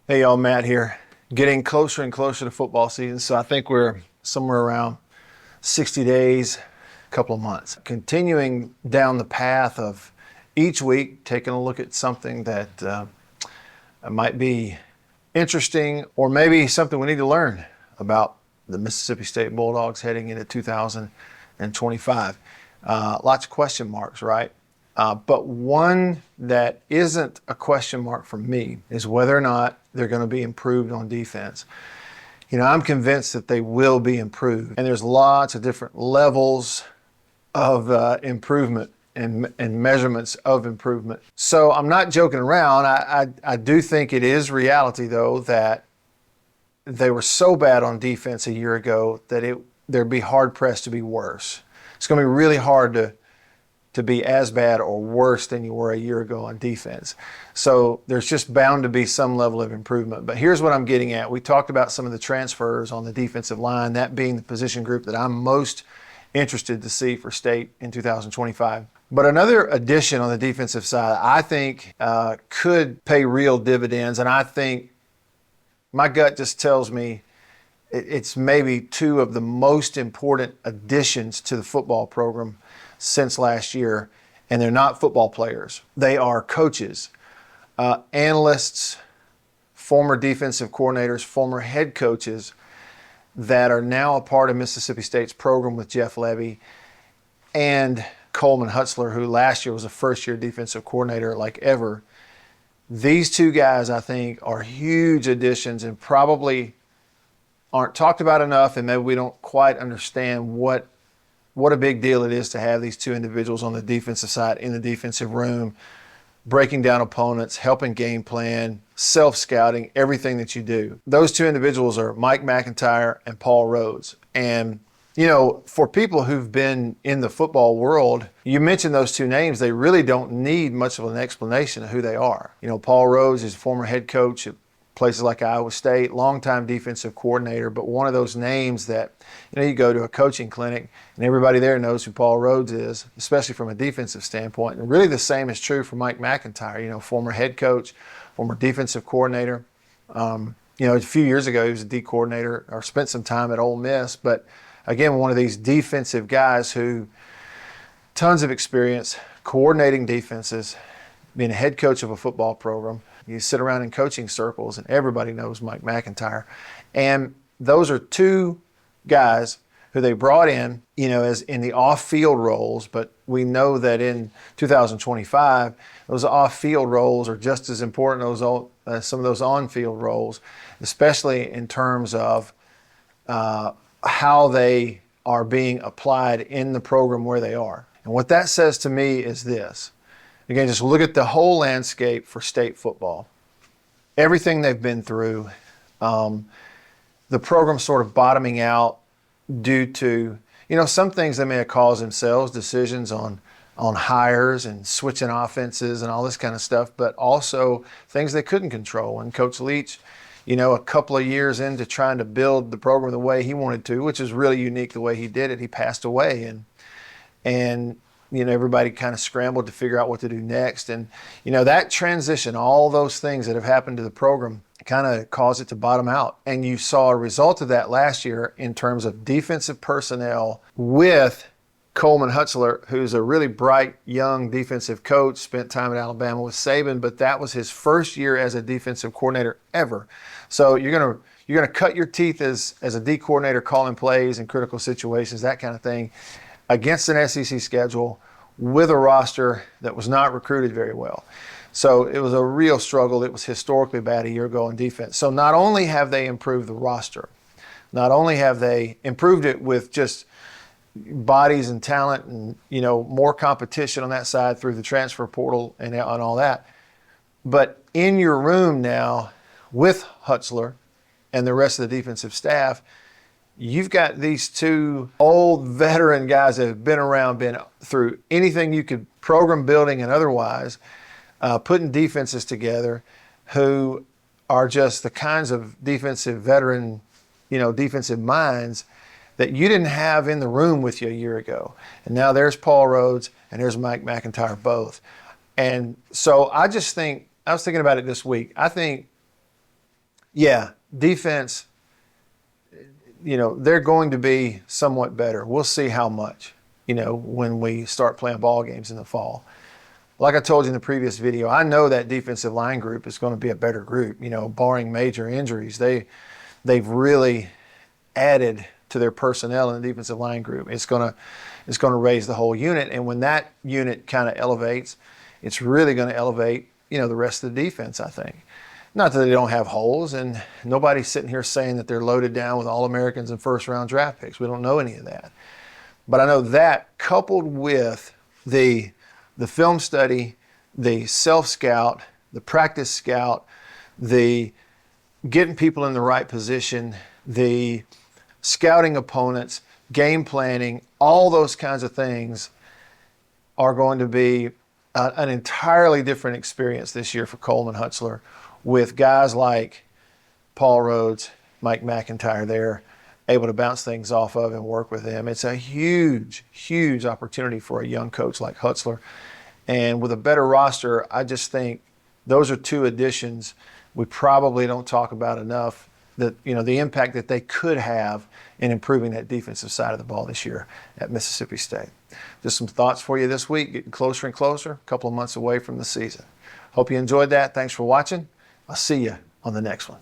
Hey y'all, Matt here. Getting closer and closer to football season, so I think we're somewhere around 60 days, a couple of months. Continuing down the path of each week, taking a look at something that might be interesting or maybe something we need to learn about the Mississippi State Bulldogs heading into 2025. Lots of question marks, right? But one that isn't a question mark for me is whether or not they're going to be improved on defense. I'm convinced that they will be improved. And there's lots of different levels of improvement and measurements of improvement. So I'm not joking around. I do think it is reality, though, that they were so bad on defense a year ago that they'd be hard pressed to be worse. It's going to be really hard to be as bad or worse than you were a year ago on defense. So there's just bound to be some level of improvement. But here's what I'm getting at. We talked about some of the transfers on the defensive line, that being the position group that I'm most interested to see for State in 2025. But another addition on the defensive side, I think could pay real dividends. And I think my gut just tells me it's maybe two of the most important additions to the football program since last year, and they're not football players. They are coaches, analysts, former defensive coordinators, former head coaches that are now a part of Mississippi State's program with Jeff Lebby and Coleman Hutzler, who last year was a first-year defensive coordinator like ever. These two guys, I think, are huge additions and probably aren't talked about enough, and maybe we don't quite understand what a big deal it is to have these two individuals on the defensive side in the defensive room, breaking down opponents, helping game plan, self-scouting, everything that you do. Those two individuals are Mike McIntyre and Paul Rhodes. And, for people who've been in the football world, you mention those two names, they really don't need much of an explanation of who they are. Paul Rhodes is a former head coach at places like Iowa State, longtime defensive coordinator, but one of those names that, you go to a coaching clinic and everybody there knows who Paul Rhodes is, especially from a defensive standpoint. And really the same is true for Mike McIntyre, former head coach, former defensive coordinator. A few years ago he was a D coordinator or spent some time at Ole Miss, but again, one of these defensive guys who tons of experience coordinating defenses, being a head coach of a football program. You sit around in coaching circles and everybody knows Mike McIntyre. And those are two guys who they brought in, as in the off-field roles, but we know that in 2025, those off-field roles are just as important as some of those on-field roles, especially in terms of how they are being applied in the program where they are. And what that says to me is this. Again, just look at the whole landscape for state football. Everything they've been through, the program sort of bottoming out due to, some things they may have caused themselves, decisions on hires and switching offenses and all this kind of stuff, but also things they couldn't control. And Coach Leach, a couple of years into trying to build the program the way he wanted to, which is really unique the way he did it, he passed away. And everybody kind of scrambled to figure out what to do next. And, that transition, all those things that have happened to the program kind of caused it to bottom out. And you saw a result of that last year in terms of defensive personnel with Coleman Hutzler, who's a really bright, young defensive coach, spent time at Alabama with Saban, but that was his first year as a defensive coordinator ever. So you're gonna cut your teeth as a D coordinator calling plays in critical situations, that kind of thing, against an SEC schedule with a roster that was not recruited very well. So it was a real struggle. It was historically bad a year ago in defense. So not only have they improved the roster, not only have they improved it with just bodies and talent and, more competition on that side through the transfer portal and all that, but in your room now with Hutzler and the rest of the defensive staff, you've got these two old veteran guys that have been around, been through anything you could, program building and otherwise, putting defenses together, who are just the kinds of defensive veteran, defensive minds that you didn't have in the room with you a year ago. And now there's Paul Rhodes and there's Mike McIntyre both. And so I just think, I was thinking about it this week, I think Yeah, defense, they're going to be somewhat better. We'll see how much, when we start playing ball games in the fall. Like I told you in the previous video, I know that defensive line group is going to be a better group, barring major injuries. They've really added to their personnel in the defensive line group. It's going to raise the whole unit, and when that unit kind of elevates, it's really going to elevate, the rest of the defense, I think. Not that they don't have holes, and nobody's sitting here saying that they're loaded down with All-Americans and first-round draft picks. We don't know any of that. But I know that coupled with the film study, the self-scout, the practice scout, the getting people in the right position, the scouting opponents, game planning, all those kinds of things are going to be an entirely different experience this year for Coleman Hutzler, with guys like Paul Rhodes, Mike McIntyre there, able to bounce things off of and work with them. It's a huge, huge opportunity for a young coach like Hutzler. And with a better roster, I just think those are two additions we probably don't talk about enough, that the impact that they could have in improving that defensive side of the ball this year at Mississippi State. Just some thoughts for you this week, getting closer and closer, a couple of months away from the season. Hope you enjoyed that. Thanks for watching. I'll see you on the next one.